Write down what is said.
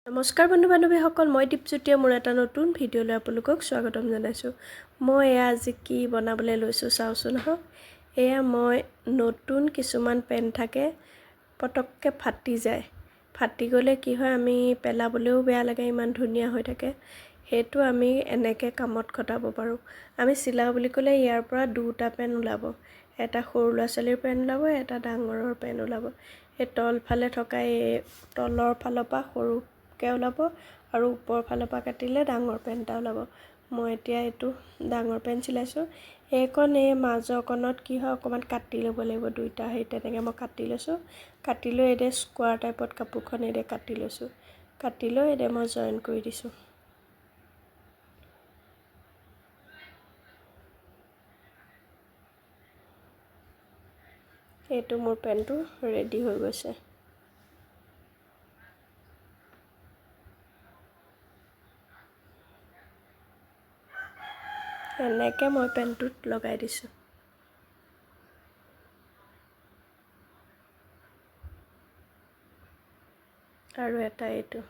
নমস্কাৰ বন্ধু বান্ধৱীসকল, মই দীপজ্যোতিয়ে মোৰ এটা নতুন ভিডিঅ'লৈ আপোনালোকক স্বাগতম জনাইছোঁ। মই আজি কি বনাবলৈ লৈছোঁ চাওঁচোন হওক। এয়া মই নতুন কিছুমান পেন থাকে পটককৈ ফাটি যায়। ফাটি গ'লে কি হয়, আমি পেলাবলৈও বেয়া লাগে, ইমান ধুনীয়া হৈ থাকে। সেইটো আমি এনেকৈ কামত খটাব পাৰোঁ। আমি চিলাওঁ বুলি ক'লে ইয়াৰ পৰা দুটা পেন ওলাব। এটা সৰু ল'ৰা ছোৱালীৰ পেন ওলাব, এটা ডাঙৰৰ পেন ওলাব। এই তলফালে থকা এই তলৰ ফালৰ পৰা সৰু ওলাব আৰু ওপৰৰ ফালৰ পৰা কাটিলে ডাঙৰ পেন এটা ওলাব। মই এতিয়া এইটো ডাঙৰ পেন চিলাইছোঁ। এইকণ এই মাজৰকণত কি হয়, অকণমান কাটি ল'ব লাগিব দুইটা। সেই তেনেকৈ মই কাটি লৈছোঁ। কাটি লৈ এতিয়া স্কোৱাৰ টাইপত কাপোৰখন এতিয়া কাটি লৈছোঁ। কাটি লৈ এতিয়া মই জইন কৰি দিছোঁ। এইটো মোৰ পেনটো ৰেডি হৈ গৈছে। এনেকৈ মই পেনটোত লগাই দিছোঁ। আৰু এটা এইটো